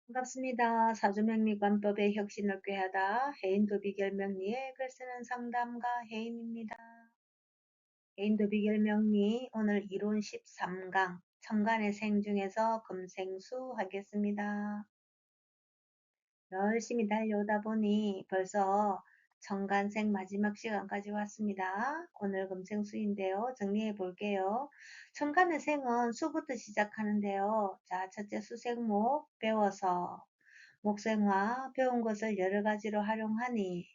반갑습니다. 사주명리관법의 혁신을 꾀하다 해인도비결명리의 글 쓰는 상담가 해인입니다. 해인도비결명리 오늘 이론 13강 천간의 생 중에서 금생수 하겠습니다. 열심히 달려오다 보니 벌써 천간생 마지막 시간까지 왔습니다. 오늘 금생수인데요. 정리해 볼게요. 천간의 생은 수부터 시작하는데요. 자, 첫째 수생목 배워서 목생화 배운 것을 여러 가지로 활용하니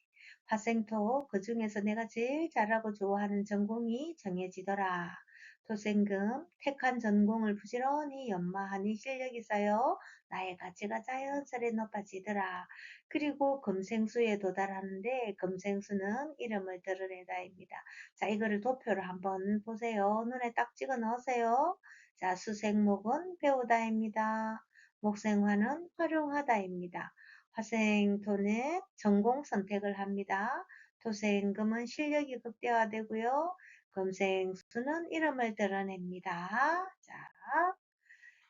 화생토 그 중에서 내가 제일 잘하고 좋아하는 전공이 정해지더라. 토생금 택한 전공을 부지런히 연마하니 실력이 쌓여 나의 가치가 자연스레 높아지더라. 그리고 금생수에 도달하는데 금생수는 이름을 드러내다입니다. 자, 이거를 도표를 한번 보세요. 눈에 딱 찍어 넣으세요. 자, 수생목은 배우다입니다. 목생화는 활용하다입니다. 화생토는 전공 선택을 합니다. 토생금은 실력이 극대화되고요. 금생수는 이름을 드러냅니다. 자,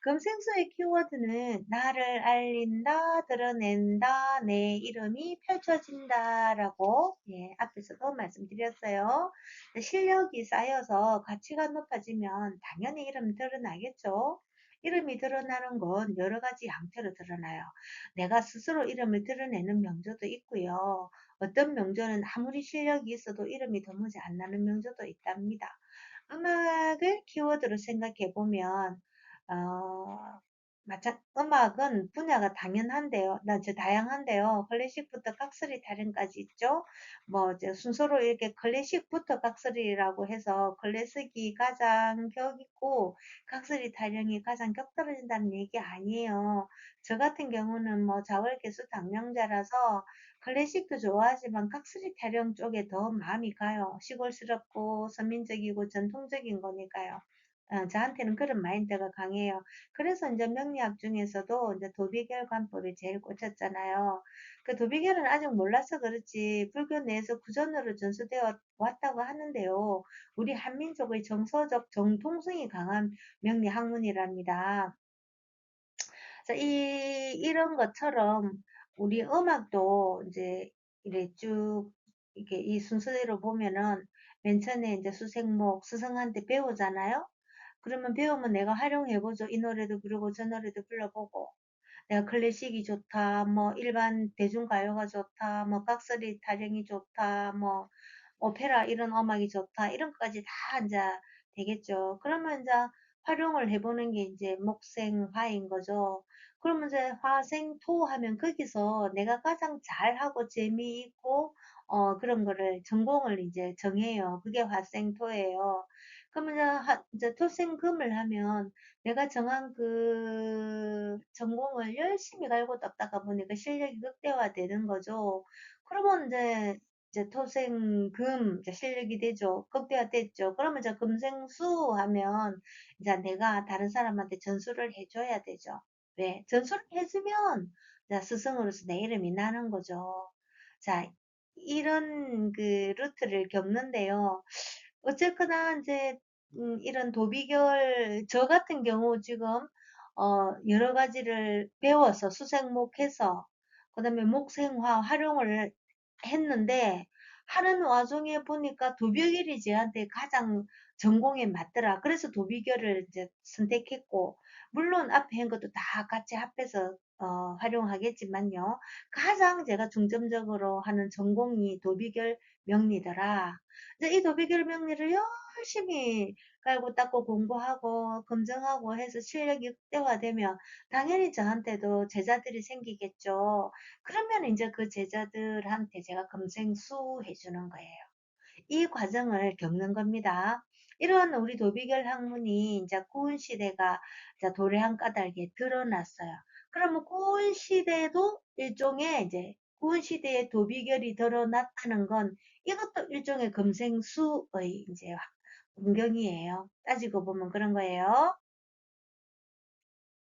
금생수의 키워드는 나를 알린다, 드러낸다, 내 이름이 펼쳐진다 라고 앞에서도 말씀드렸어요. 실력이 쌓여서 가치가 높아지면 당연히 이름 드러나겠죠. 이름이 드러나는 건 여러 가지 형태로 드러나요. 내가 스스로 이름을 드러내는 명조도 있고요. 어떤 명조는 아무리 실력이 있어도 이름이 도무지 안 나는 명조도 있답니다. 음악을 키워드로 생각해 보면 음악은 분야가 당연한데요. 다양한데요. 클래식부터 각설이 타령까지 있죠. 뭐, 이제 순서로 이렇게 클래식부터 각설이라고 해서 클래식이 가장 격 있고 각설이 타령이 가장 격 떨어진다는 얘기 아니에요. 저 같은 경우는 뭐 자월개수 당령자라서 클래식도 좋아하지만 각설이 타령 쪽에 더 마음이 가요. 시골스럽고 서민적이고 전통적인 거니까요. 저한테는 그런 마인드가 강해요. 그래서 이제 명리학 중에서도 이제 도비결 관법이 제일 꽂혔잖아요. 그 도비결은 아직 몰라서 그렇지 불교 내에서 구전으로 전수되어 왔다고 하는데요. 우리 한민족의 정서적 정통성이 강한 명리 학문이랍니다. 자, 이런 것처럼 우리 음악도 이제 이래 쭉 이렇게 이 순서대로 보면은 맨 처음에 이제 수생목 스승한테 배우잖아요. 그러면 배우면 내가 활용해보죠. 이 노래도 부르고 저 노래도 불러보고. 내가 클래식이 좋다, 뭐 일반 대중가요가 좋다, 뭐 각설이 타령이 좋다, 뭐 오페라 이런 음악이 좋다, 이런 것까지 다 이제 되겠죠. 그러면 이제 활용을 해보는 게 이제 목생화인 거죠. 그러면 이제 화생토 하면 거기서 내가 가장 잘하고 재미있고 그런 거를 전공을 이제 정해요. 그게 화생토예요. 그러면 이제 토생금을 하면 내가 정한 그 전공을 열심히 갈고 닦다가 보니까 실력이 극대화되는 거죠. 그러면 이제 토생금 이제 실력이 되죠. 극대화됐죠. 그러면 이제 금생수 하면 이제 내가 다른 사람한테 전수를 해줘야 되죠. 왜? 전수를 해주면 이제 스승으로서 내 이름이 나는 거죠. 자, 이런 그 루트를 겪는데요. 어쨌거나 이제 이런 도비결 저 같은 경우 지금 여러 가지를 배워서 수생목해서 그다음에 목생화 활용을 했는데 하는 와중에 보니까 도비결이 저한테 가장 전공에 맞더라. 그래서 도비결을 이제 선택했고 물론 앞에 한 것도 다 같이 합해서 활용하겠지만요. 가장 제가 중점적으로 하는 전공이 도비결 명리더라. 이제 이 도비결 명리를 열심히 깔고 닦고 공부하고 검증하고 해서 실력이 극대화되면 당연히 저한테도 제자들이 생기겠죠. 그러면 이제 그 제자들한테 제가 금생수 해주는 거예요. 이 과정을 겪는 겁니다. 이러한 우리 도비결 학문이 이제 구은 시대가 이제 도래 한 까닭에 드러났어요. 그러면 구은 시대도 일종의 이제 구은 시대의 도비결이 드러났다는 건 이것도 일종의 금생수의 이제 문경이에요. 따지고 보면 그런 거예요.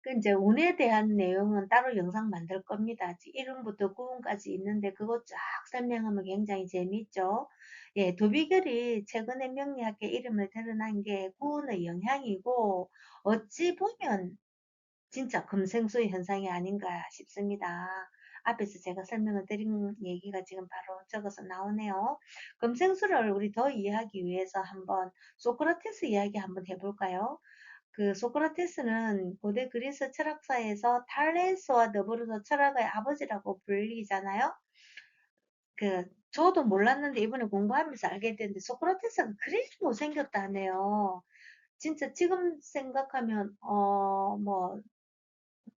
그 이제 운에 대한 내용은 따로 영상 만들 겁니다. 1운부터 9운까지 있는데 그거 쫙 설명하면 굉장히 재밌죠. 예, 도비결이 최근에 명리학계 이름을 드러난 게 구운의 영향이고 어찌 보면 진짜 금생수의 현상이 아닌가 싶습니다. 앞에서 제가 설명을 드린 얘기가 지금 바로 적어서 나오네요. 금생수를 우리 더 이해하기 위해서 한번 소크라테스 이야기 한번 해볼까요? 그 소크라테스는 고대 그리스 철학사에서 탈레스와 더불어서 철학의 아버지라고 불리잖아요. 저도 몰랐는데 이번에 공부하면서 알게 됐는데 소크라테스가 그리 못생겼다네요. 진짜 지금 생각하면 뭐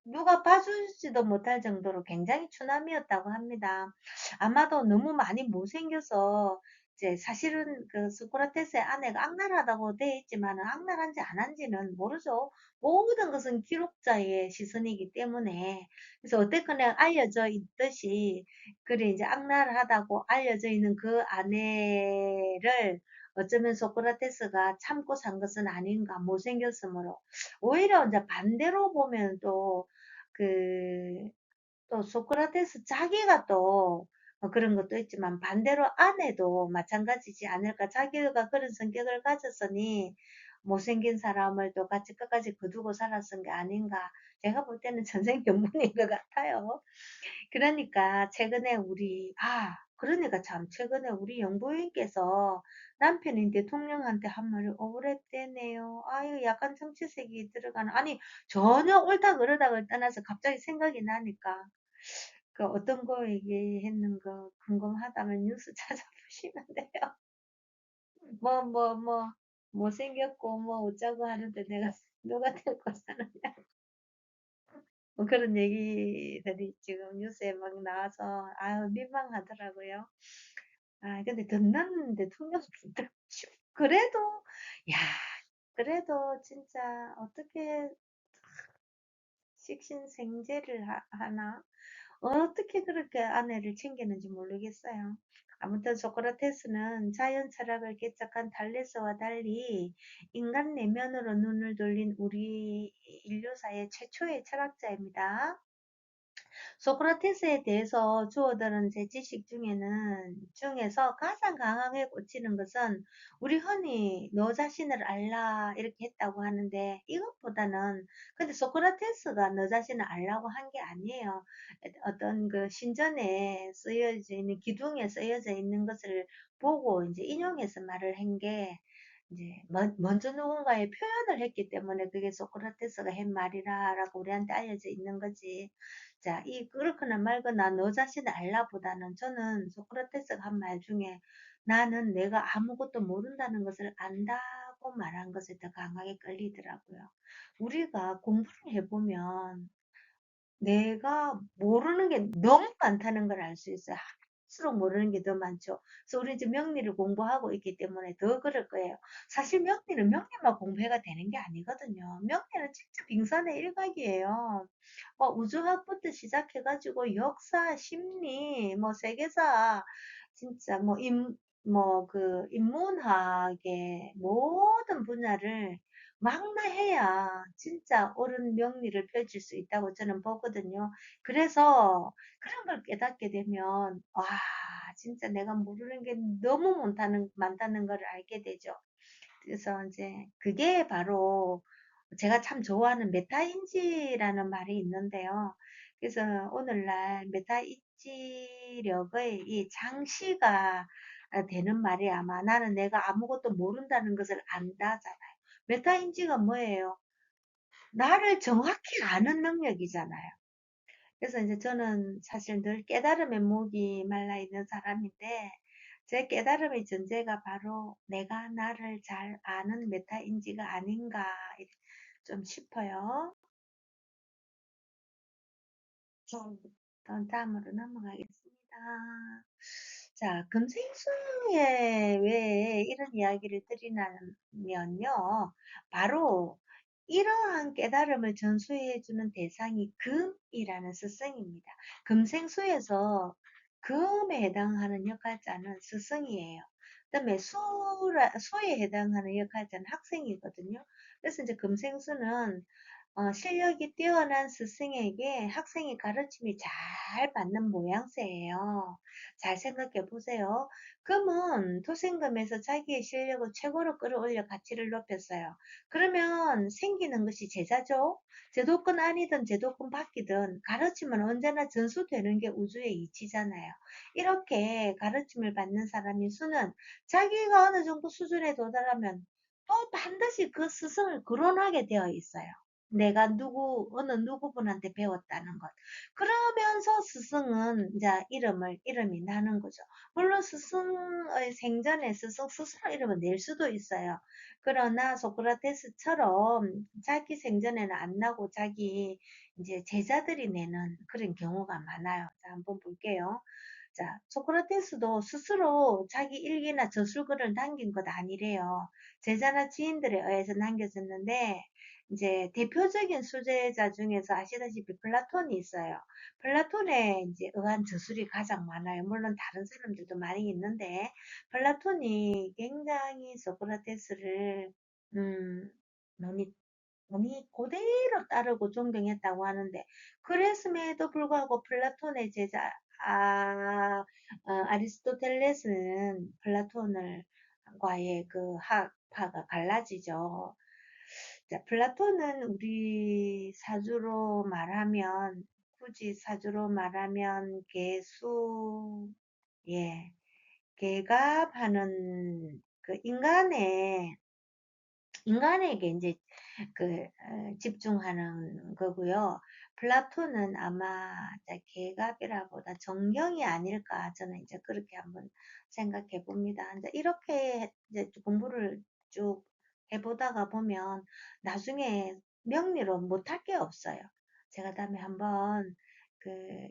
누가 봐주지도 못할 정도로 굉장히 추남이었다고 합니다. 아마도 너무 많이 못생겨서 이제 사실은 그 소크라테스의 아내가 악랄하다고 돼 있지만 악랄한지 안 한지는 모르죠. 모든 것은 기록자의 시선이기 때문에 그래서 어쨌거나 알려져 있듯이 그래 이제 악랄하다고 알려져 있는 그 아내를 어쩌면 소크라테스가 참고 산 것은 아닌가 못생겼으므로 오히려 이제 반대로 보면 그, 또 소크라테스 자기가 또 그런 것도 있지만 반대로 아내도 마찬가지지 않을까. 자기가 그런 성격을 가졌으니 못생긴 사람을 또 같이 끝까지 거두고 살았은 게 아닌가. 제가 볼 때는 전생연분인 것 같아요. 그러니까 그러니까 참 최근에 우리 영부인께서 남편인 대통령한테 한 말이 억울했대네요. 아유, 약간 정치색이 들어가는, 아니, 전혀 옳다 그러다를 떠나서 갑자기 생각이 나니까, 그 어떤 거 얘기했는 거 궁금하다면 뉴스 찾아보시면 돼요. 뭐, 못생겼고, 뭐, 어쩌고 하는데 내가 누가 데리고 사느냐. 뭐 그런 얘기들이 지금 뉴스에 막 나와서, 아유, 민망하더라고요. 근데 듣는 대통령 그래도, 야, 그래도 진짜 어떻게 식신생재를 하나? 어떻게 그렇게 아내를 챙기는지 모르겠어요. 아무튼 소크라테스는 자연 철학을 개척한 탈레스와 달리 인간 내면으로 눈을 돌린 우리 인류사의 최초의 철학자입니다. 소크라테스에 대해서 주어들은 제 지식 중에서 가장 강하게 꽂히는 것은 우리 흔히 너 자신을 알라 이렇게 했다고 하는데 이것보다는 근데 소크라테스가 너 자신을 알라고 한 게 아니에요. 어떤 그 신전에 쓰여져 있는 기둥에 쓰여져 있는 것을 보고 이제 인용해서 말을 한 게 이제 먼저 누군가의 표현을 했기 때문에 그게 소크라테스가 한 말이라라고 우리한테 알려져 있는 거지. 자, 그렇거나 말거나 너 자신을 알라보다는 저는 소크라테스가 한 말 중에 나는 내가 아무것도 모른다는 것을 안다고 말한 것에 더 강하게 끌리더라고요. 우리가 공부를 해보면 내가 모르는 게 너무 많다는 걸 알 수 있어요. 할수록 모르는 게 더 많죠. 그래서 우리 이제 명리를 공부하고 있기 때문에 더 그럴 거예요. 사실 명리는 명리만 공부해가 되는 게 아니거든요. 명리는 진짜 빙산의 일각이에요. 우주학부터 시작해가지고 역사, 심리, 뭐 세계사, 진짜 인문학의 모든 분야를 망라해야 진짜 옳은 명리를 펼칠 수 있다고 저는 보거든요. 그래서 그런 걸 깨닫게 되면, 와, 진짜 내가 모르는 게 너무 많다는 걸 알게 되죠. 그래서 이제 그게 바로 제가 참 좋아하는 메타인지라는 말이 있는데요. 그래서 오늘날 메타인지력의 이 장시가 되는 말이 아마 나는 내가 아무것도 모른다는 것을 안다잖아요. 메타인지가 뭐예요? 나를 정확히 아는 능력이잖아요. 그래서 이제 저는 사실 늘 깨달음의 목이 말라 있는 사람인데, 제 깨달음의 전제가 바로 내가 나를 잘 아는 메타인지가 아닌가 좀 싶어요. 다음으로 넘어가겠습니다. 자, 금생수에 왜 이런 이야기를 드리냐면요. 바로 이러한 깨달음을 전수해주는 대상이 금이라는 스승입니다. 금생수에서 금에 해당하는 역할자는 스승이에요. 그다음에 수에 해당하는 역할자는 학생이거든요. 그래서 이제 금생수는 실력이 뛰어난 스승에게 학생이 가르침이 잘 받는 모양새예요. 잘 생각해 보세요. 금은 토생금에서 자기의 실력을 최고로 끌어올려 가치를 높였어요. 그러면 생기는 것이 제자죠. 제도권 아니든 제도권 밖이든 가르침은 언제나 전수되는 게 우주의 이치잖아요. 이렇게 가르침을 받는 사람인 수는 자기가 어느 정도 수준에 도달하면 또 반드시 그 스승을 거론하게 되어 있어요. 내가 어느 누구분한테 배웠다는 것. 그러면서 스승은 이제 이름이 나는 거죠. 물론 스승의 생전에 스승 스스로 이름을 낼 수도 있어요. 그러나 소크라테스처럼 자기 생전에는 안 나고 자기 이제 제자들이 내는 그런 경우가 많아요. 자, 한번 볼게요. 자, 소크라테스도 스스로 자기 일기나 저술글을 남긴 것 아니래요. 제자나 지인들에 의해서 남겨졌는데, 이제 대표적인 수제자 중에서 아시다시피 플라톤이 있어요. 플라톤에 이제 의한 저술이 가장 많아요. 물론 다른 사람들도 많이 있는데, 플라톤이 굉장히 소크라테스를, 논이 그대로 따르고 존경했다고 하는데, 그랬음에도 불구하고 플라톤의 제자, 아리스토텔레스는 플라톤을 과의 그 학파가 갈라지죠. 자, 플라톤은 우리 사주로 말하면, 굳이 사주로 말하면 예, 개갑하는 그 인간에게 이제 집중하는 거고요. 플라톤은 아마 계갑이라보다 정경이 아닐까 저는 이제 그렇게 한번 생각해 봅니다. 이제 이렇게 이제 공부를 쭉 해보다가 보면 나중에 명리로 못할 게 없어요. 제가 다음에 한번 그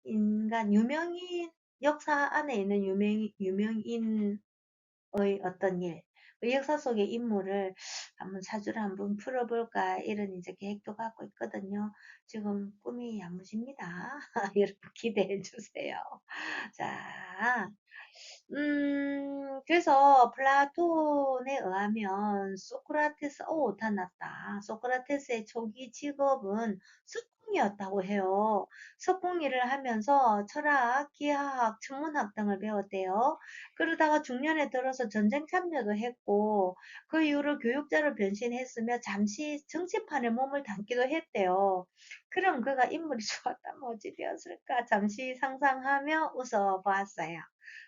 인간 유명인 역사 안에 있는 유명인의 어떤 일, 그 역사 속의 인물을 한번 사주를 한번 풀어볼까 이런 이제 계획도 갖고 있거든요. 지금 꿈이 야무집니다. 여러분 기대해 주세요. 자, 그래서 플라톤에 의하면 소크라테스, 다 났다. 소크라테스의 초기 직업은 석공이었다고 해요. 석공 일을 하면서 철학, 기하학, 천문학 등을 배웠대요. 그러다가 중년에 들어서 전쟁 참여도 했고, 그 이후로 교육자로 변신했으며 잠시 정치판에 몸을 담기도 했대요. 그럼 그가 인물이 좋았다면 어찌 되었을까? 잠시 상상하며 웃어보았어요.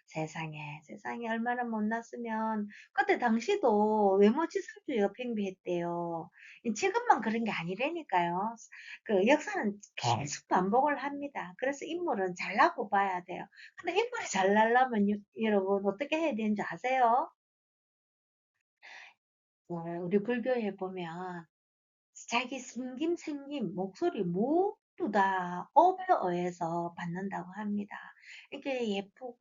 세상에 얼마나 못났으면 그때 당시도 외모지상주의가 팽배했대요. 지금만 그런 게 아니라니까요. 그 역사는 계속 반복을 합니다. 그래서 인물은 잘나고 봐야 돼요. 근데 인물이 잘 나려면 여러분 어떻게 해야 되는지 아세요? 우리 불교에 보면 자기 생김, 목소리 모두 다 업에 의해서 받는다고 합니다. 이게 예쁘고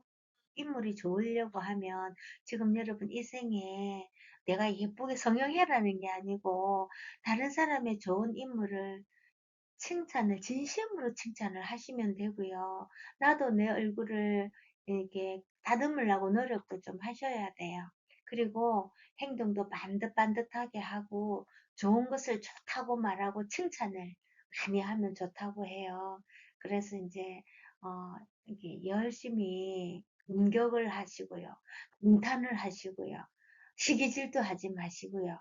인물이 좋으려고 하면 지금 여러분 이 생에 내가 예쁘게 성형해라는 게 아니고 다른 사람의 좋은 인물을 진심으로 칭찬을 하시면 되고요. 나도 내 얼굴을 이렇게 다듬으려고 노력도 좀 하셔야 돼요. 그리고 행동도 반듯반듯하게 하고 좋은 것을 좋다고 말하고 칭찬을 많이 하면 좋다고 해요. 그래서 이제 이게 열심히 공격을 하시고요. 공탄을 하시고요. 시기 질투하지 마시고요.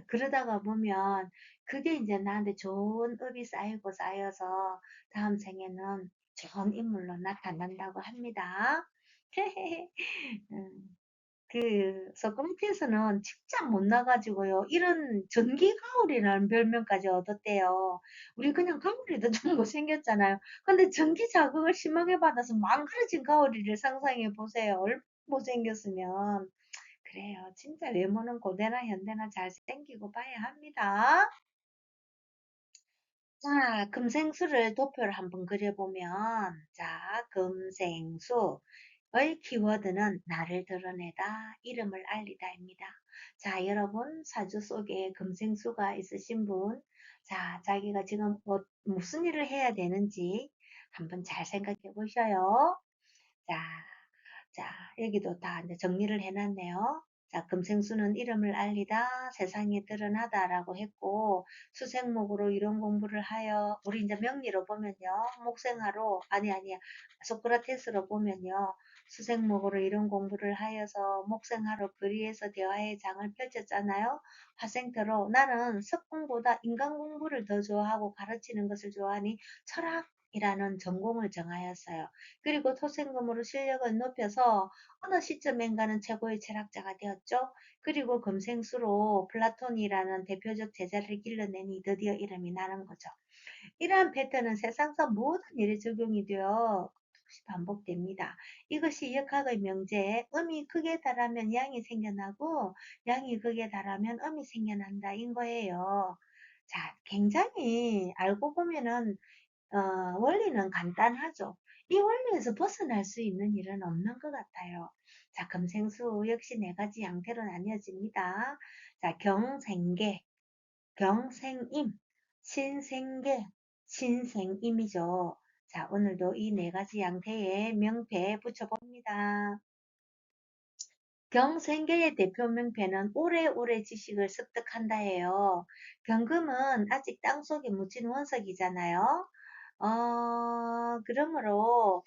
그러다가 보면 그게 이제 나한테 좋은 업이 쌓이고 쌓여서 다음 생에는 좋은 인물로 나타난다고 합니다. 음, 소크라테스는 진짜 못나가지고요. 이런 전기 가울이라는 별명까지 얻었대요. 우리 그냥 가울이도 좀 못생겼잖아요. 근데 전기 자극을 심하게 받아서 망가진 가울이를 상상해 보세요. 얼마나 못생겼으면. 그래요. 진짜 외모는 고대나 현대나 잘생기고 봐야 합니다. 자, 금생수를 도표를 한번 그려보면, 자, 금생수의 키워드는 나를 드러내다, 이름을 알리다입니다. 자, 여러분, 사주 속에 금생수가 있으신 분, 자, 자기가 지금 무슨 일을 해야 되는지 한번 잘 생각해 보셔요. 자, 자, 여기도 다 이제 정리를 해놨네요. 자, 금생수는 이름을 알리다, 세상에 드러나다라고 했고, 수생목으로 이론 공부를 하여, 우리 이제 명리로 보면요, 목생하로, 아니야, 소크라테스로 보면요, 수생목으로 이론 공부를 하여서 목생하로 거리에서 대화의 장을 펼쳤잖아요. 화생터로 나는 석공보다 인간 공부를 더 좋아하고 가르치는 것을 좋아하니 철학이라는 전공을 정하였어요. 그리고 토생금으로 실력을 높여서 어느 시점엔가는 최고의 철학자가 되었죠. 그리고 금생수로 플라톤이라는 대표적 제자를 길러내니 드디어 이름이 나는 거죠. 이러한 패턴은 세상사 모든 일에 적용이 되어 수없이 반복됩니다. 이것이 역학의 명제, 음이 극에 달하면 양이 생겨나고 양이 극에 달하면 음이 생겨난다인 거예요. 자, 굉장히 알고 보면은 원리는 간단하죠. 이 원리에서 벗어날 수 있는 일은 없는 것 같아요. 자, 금생수 역시 네 가지 양태로 나뉘어집니다. 자, 경생계, 경생임, 신생계, 신생임이죠. 자, 오늘도 이 네 가지 양태의 명패 붙여봅니다. 경생계의 대표 명패는 오래오래 지식을 습득한다예요. 경금은 아직 땅속에 묻힌 원석이잖아요. 그러므로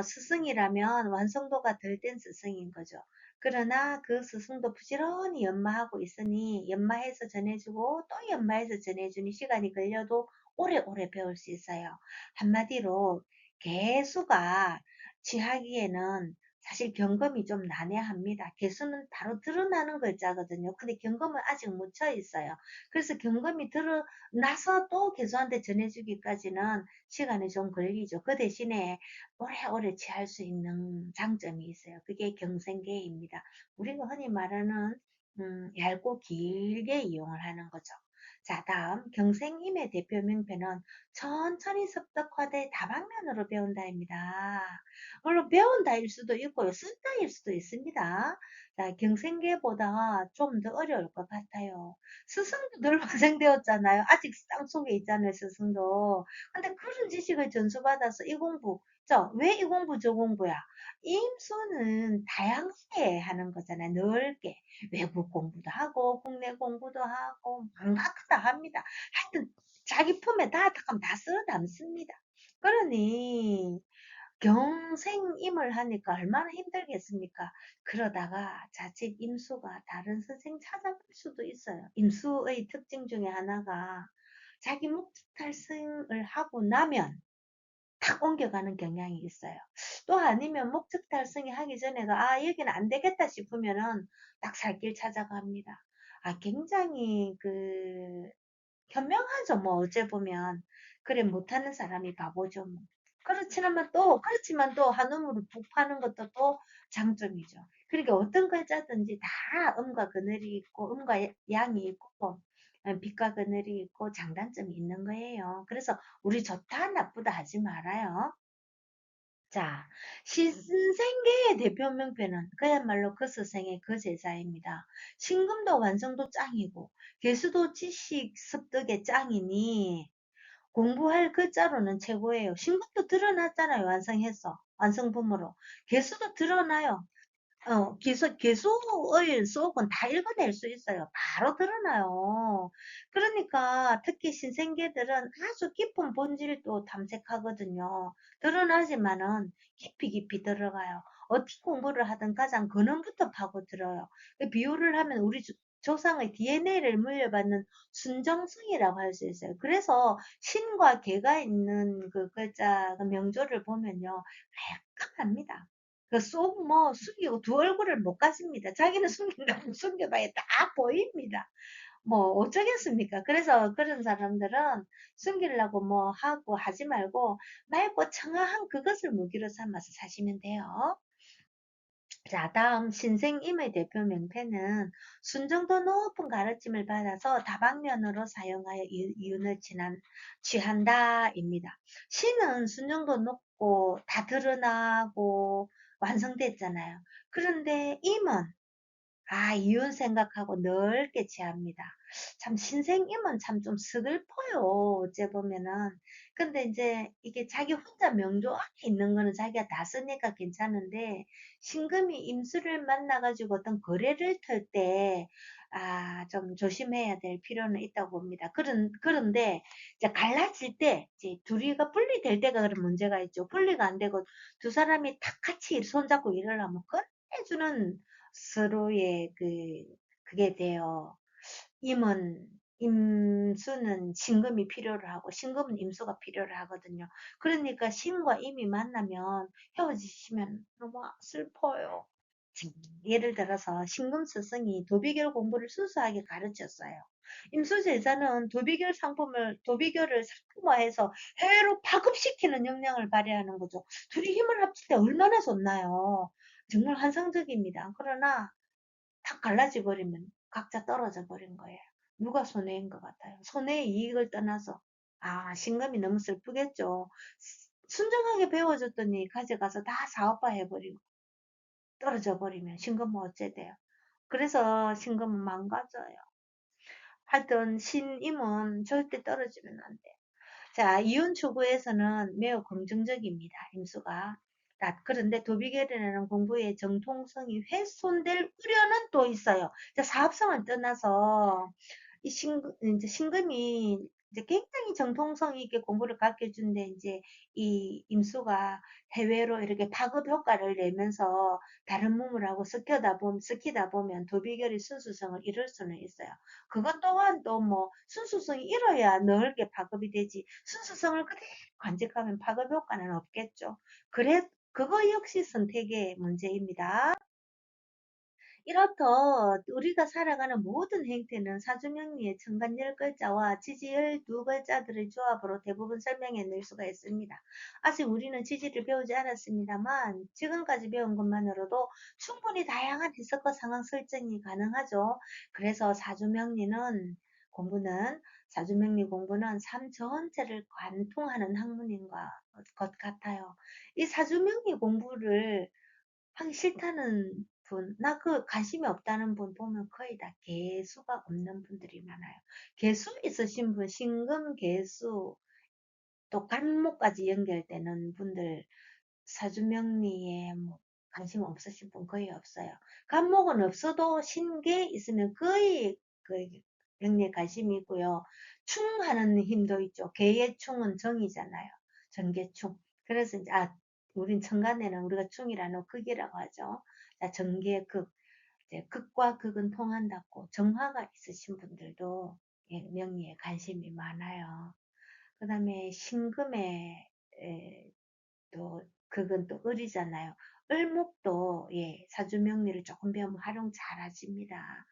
스승이라면 완성도가 덜 된 스승인 거죠. 그러나 그 스승도 부지런히 연마하고 있으니 연마해서 전해주고 또 연마해서 전해주니 시간이 걸려도 오래오래 배울 수 있어요. 한마디로 개수가 취하기에는 사실 경금이 좀 난해합니다. 개수는 바로 드러나는 글자거든요. 근데 경금은 아직 묻혀 있어요. 그래서 경금이 드러나서 또 개수한테 전해주기까지는 시간이 좀 걸리죠. 그 대신에 오래오래 취할 수 있는 장점이 있어요. 그게 경생계입니다. 우리가 흔히 말하는 얇고 길게 이용을 하는 거죠. 자, 다음 경생임의 대표 명패는 천천히 습득화돼 다방면으로 배운다입니다. 물론 배운다일 수도 있고요. 쓴다일 수도 있습니다. 자, 경생계보다 좀 더 어려울 것 같아요. 스승도 늘 완성되었잖아요. 아직 땅속에 있잖아요, 스승도. 근데 그런 지식을 전수받아서 이 공부, 왜 이 공부, 저 공부야? 임수는 다양하게 하는 거잖아요. 넓게. 외국 공부도 하고, 국내 공부도 하고, 막막하다 합니다. 하여튼, 자기 품에 다 쓸어 담습니다. 그러니, 경생임을 하니까 얼마나 힘들겠습니까? 그러다가 자칫 임수가 다른 선생 찾아볼 수도 있어요. 임수의 특징 중에 하나가 자기 목적 달성을 하고 나면 탁 옮겨가는 경향이 있어요. 또 아니면 목적 달성이 하기 전에가 여기는 안 되겠다 싶으면은 딱 살 길 찾아갑니다. 굉장히 현명하죠. 뭐 어째 보면 그래 못하는 사람이 바보죠. 뭐. 그렇지만 또 한음으로 북 파는 것도 또 장점이죠. 그러니까 어떤 글자든지 다 음과 그늘이 있고 음과 양이 있고 빛과 그늘이 있고 장단점이 있는 거예요. 그래서 우리 좋다 나쁘다 하지 말아요. 자, 신생계의 대표 명패는 그야말로 그 스승의 그 제자입니다. 신금도 완성도 짱이고 개수도 지식 습득의 짱이니 공부할 글자로는 최고예요. 신금도 드러났잖아요. 완성해서. 완성품으로. 개수도 드러나요. 개수의 수업은 다 읽어낼 수 있어요. 바로 드러나요. 그러니까 특히 신생계들은 아주 깊은 본질도 탐색하거든요. 드러나지만은 깊이 들어가요. 어떻게 공부를 하든 가장 근원부터 파고들어요. 비유를 하면 우리 조상의 DNA를 물려받는 순정성이라고 할 수 있어요. 그래서 신과 개가 있는 그 글자, 그 명조를 보면요. 깔끔합니다. 숨기고 두 얼굴을 못 가집니다. 자기는 숨긴다고 숨겨봐야 다 보입니다. 뭐, 어쩌겠습니까? 그래서 그런 사람들은 숨기려고 뭐 하고 하지 말고 맑고 청아한 그것을 무기로 삼아서 사시면 돼요. 자, 다음 신생임의 대표 명패는 순정도 높은 가르침을 받아서 다방면으로 사용하여 이윤을 취한다입니다. 신은 순정도 높고 다 드러나고 완성됐잖아요. 그런데 임은 이윤 생각하고 넓게 취합니다. 참 신생임은 참 좀 서글퍼요. 어째 보면은. 근데 이제 이게 자기 혼자 명조 안에 있는 거는 자기가 다 쓰니까 괜찮은데 신금이 임수를 만나가지고 어떤 거래를 털 때, 좀 조심해야 될 필요는 있다고 봅니다. 그런데 이제 갈라질 때 이제 둘이가 분리될 때가 그런 문제가 있죠. 분리가 안 되고 두 사람이 탁 같이 손잡고 일하려면 끝내주는 서로의 그게 돼요. 임은, 임수는 신금이 필요로 하고, 신금은 임수가 필요로 하거든요. 그러니까 신과 임이 만나면 헤어지시면 너무 슬퍼요. 예를 들어서 신금 스승이 도비결 공부를 수수하게 가르쳤어요. 임수제자는 도비결을 상품화해서 해외로 파급시키는 역량을 발휘하는 거죠. 둘이 힘을 합칠 때 얼마나 좋나요? 정말 환상적입니다. 그러나 탁 갈라져 버리면 각자 떨어져 버린 거예요. 누가 손해인 것 같아요. 손해의 이익을 떠나서 신금이 너무 슬프겠죠. 순정하게 배워줬더니 가져가서 다 사업화 해버리고 떨어져 버리면 신금은 어째 돼요. 그래서 신금은 망가져요. 하여튼 신임은 절대 떨어지면 안 돼요. 자, 이윤 추구에서는 매우 긍정적입니다. 임수가. 그런데 도비결이라는 공부의 정통성이 훼손될 우려는 또 있어요. 자, 사업성을 떠나서 이제 신금이 이제 굉장히 정통성 있게 공부를 가르쳐 준데 이제 이 임수가 해외로 이렇게 파급 효과를 내면서 다른 문물하고 섞이다 보면 도비결이 순수성을 잃을 수는 있어요. 그것 또한 또 뭐 순수성이 잃어야 넓게 파급이 되지 순수성을 그대로 간직하면 파급 효과는 없겠죠. 그거 역시 선택의 문제입니다. 이렇듯 우리가 살아가는 모든 행태는 사주명리의 천간 10글자와 지지열 2글자들의 조합으로 대부분 설명해 낼 수가 있습니다. 아직 우리는 지지를 배우지 않았습니다만 지금까지 배운 것만으로도 충분히 다양한 해석과 상황 설정이 가능하죠. 그래서 사주명리 공부는 삶 전체를 관통하는 학문인 것 같아요. 이 사주명리 공부를 하기 싫다는 분, 나 그 관심이 없다는 분 보면 거의 다 개수가 없는 분들이 많아요. 개수 있으신 분, 신금, 개수, 또 간목까지 연결되는 분들, 사주명리에 뭐 관심 없으신 분 거의 없어요. 간목은 없어도 신계 있으면 거의 그 명리에 관심이 있고요. 충하는 힘도 있죠. 개의 충은 정이잖아요. 전개충. 그래서 이제 우린 천간에는 우리가 충이라는 극이라고 하죠. 자, 전개 극. 이제 극과 극은 통한다고 정화가 있으신 분들도 명리에 관심이 많아요. 그 다음에 신금에 또 그건 또 을이잖아요. 을목도 사주명리를 조금 배우면 활용 잘하십니다.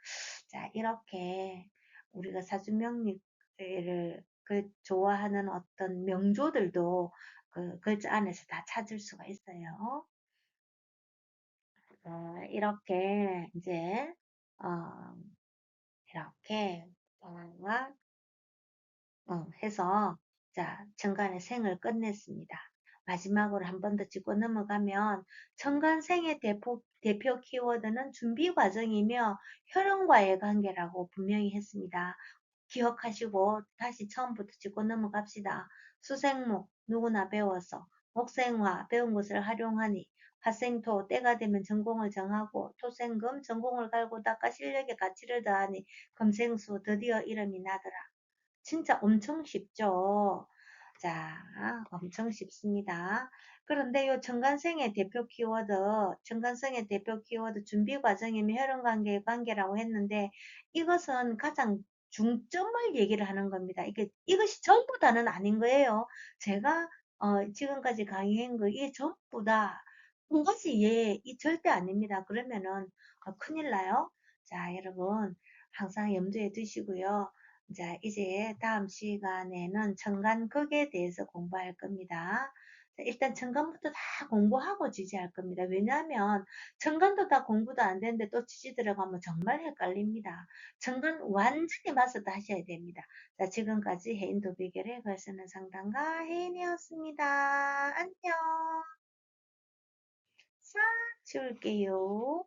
자, 이렇게 우리가 사주명리를 좋아하는 어떤 명조들도 그 글자 안에서 다 찾을 수가 있어요. 이렇게 이제 어, 이렇게 해서 자, 정관의 생을 끝냈습니다. 마지막으로 한 번 더 짚고 넘어가면 정관생의 대표 키워드는 준비 과정이며 혈연과의 관계라고 분명히 했습니다. 기억하시고 다시 처음부터 짚고 넘어갑시다. 수생목 누구나 배워서 목생화 배운 것을 활용하니 화생토 때가 되면 전공을 정하고 토생금 전공을 갈고 닦아 실력의 가치를 더하니 금생수 드디어 이름이 나더라. 진짜 엄청 쉽죠. 자, 엄청 쉽습니다. 그런데 요 정관생의 대표 키워드 준비 과정이면 혈연관계의 관계라고 했는데 이것은 가장 중점을 얘기를 하는 겁니다. 이것이 전부 다는 아닌 거예요. 제가 지금까지 강의한 거 이게 전부 다 한 가지 이 절대 아닙니다. 그러면은 큰일 나요. 자, 여러분 항상 염두에 두시고요. 자, 이제 다음 시간에는 천간극에 대해서 공부할 겁니다. 자, 일단 천간부터 다 공부하고 지지할 겁니다. 왜냐하면 천간도 다 공부도 안 되는데 또 지지 들어가면 정말 헷갈립니다. 천간 완전히 맞서도 하셔야 됩니다. 자, 지금까지 해인 도비결의 걸쓰는 상담가 혜인이었습니다. 안녕. 싹 지울게요.